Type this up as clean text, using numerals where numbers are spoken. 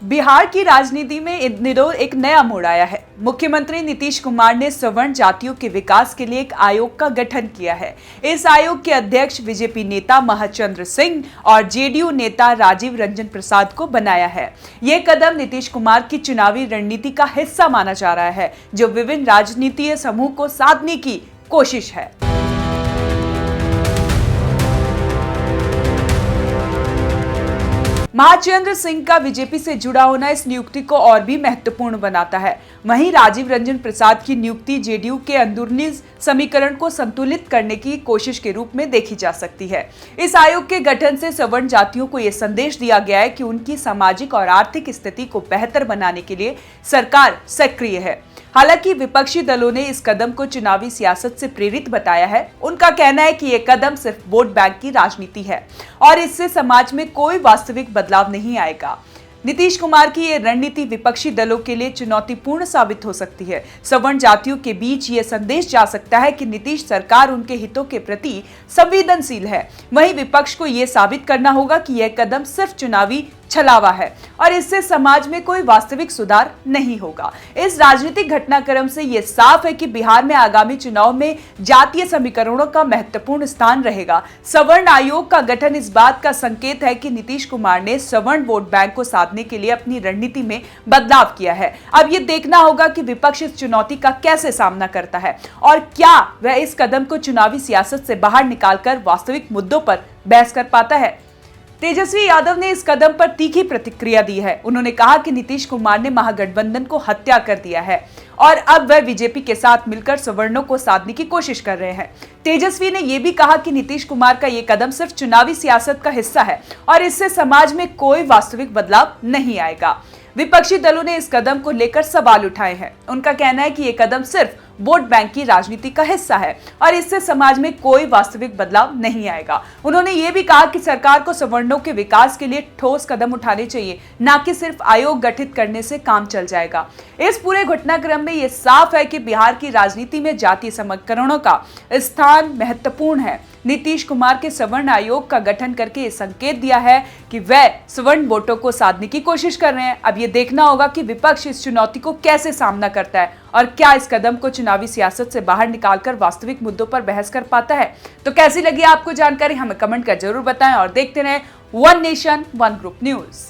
बिहार की राजनीति में इन दिनों एक नया मोड़ आया है। मुख्यमंत्री नीतीश कुमार ने सवर्ण जातियों के विकास के लिए एक आयोग का गठन किया है। इस आयोग के अध्यक्ष बीजेपी नेता महाचंद्र सिंह और जेडीयू नेता राजीव रंजन प्रसाद को बनाया है। यह कदम नीतीश कुमार की चुनावी रणनीति का हिस्सा माना जा रहा है, जो विभिन्न राजनीतिक समूह को साधने की कोशिश है। महाचंद्र सिंह का बीजेपी से जुड़ा होना इस नियुक्ति को और भी महत्वपूर्ण बनाता है। वहीं राजीव रंजन प्रसाद की नियुक्ति जेडीयू के अंदरूनी समीकरण को संतुलित करने की कोशिश के रूप में देखी जा सकती है। इस आयोग के गठन से सवर्ण जातियों को यह संदेश दिया गया है कि उनकी सामाजिक और आर्थिक स्थिति को बेहतर बनाने के लिए सरकार सक्रिय है। हालांकि विपक्षी दलों ने इस कदम को चुनावी सियासत से प्रेरित बताया है। उनका कहना है कि यह कदम सिर्फ वोट बैंक की राजनीति है और इससे समाज में कोई वास्तविक बदलाव नहीं आएगा। नीतीश कुमार की यह रणनीति विपक्षी दलों के लिए चुनौतीपूर्ण साबित हो सकती है। सवर्ण जातियों के बीच यह संदेश जा सकता है कि नीतीश सरकार उनके हितों के प्रति संवेदनशील है। वहीं विपक्ष को यह साबित करना होगा कि यह कदम सिर्फ चुनावी छलावा है और इससे समाज में कोई वास्तविक सुधार नहीं होगा। इस राजनीतिक घटनाक्रम से यह साफ है कि बिहार में आगामी चुनाव में जातीय समीकरणों का महत्वपूर्ण स्थान रहेगा। सवर्ण आयोग का गठन इस बात का संकेत है कि नीतीश कुमार ने सवर्ण वोट बैंक को साधने के लिए अपनी रणनीति में बदलाव किया है। अब यह देखना होगा कि विपक्ष इस चुनौती का कैसे सामना करता है और क्या वह इस कदम को चुनावी सियासत से बाहर निकालकर वास्तविक मुद्दों पर बहस कर पाता है। तेजस्वी यादव ने इस कदम पर तीखी प्रतिक्रिया दी है। उन्होंने कहा कि नीतीश कुमार ने महागठबंधन को हत्या कर दिया है और अब वह बीजेपी के साथ मिलकर सवर्णों को साधने की कोशिश कर रहे हैं। तेजस्वी ने यह भी कहा कि नीतीश कुमार का यह कदम सिर्फ चुनावी सियासत का हिस्सा है और इससे समाज में कोई वास्तविक बदलाव नहीं आएगा। विपक्षी दलों ने इस कदम को लेकर सवाल उठाए हैं। उनका कहना है कि यह कदम सिर्फ वोट बैंक की राजनीति का हिस्सा है और इससे समाज में कोई वास्तविक बदलाव नहीं आएगा। उन्होंने ये भी कहा कि सरकार को सवर्णों के विकास के लिए ठोस कदम उठाने चाहिए, न कि सिर्फ आयोग गठित करने से काम चल जाएगा। इस पूरे घटनाक्रम में यह साफ है कि बिहार की राजनीति में जातीय समीकरणों का स्थान महत्वपूर्ण है। नीतीश कुमार के सवर्ण आयोग का गठन करके ये संकेत दिया है कि वह सवर्ण वोटों को साधने की कोशिश कर रहे हैं। अब ये देखना होगा कि विपक्ष इस चुनौती को कैसे सामना करता है और क्या इस कदम को चुनावी सियासत से बाहर निकालकर वास्तविक मुद्दों पर बहस कर पाता है। तो कैसी लगी आपको जानकारी, हमें कमेंट कर जरूर बताएं और देखते रहें one nation one group news.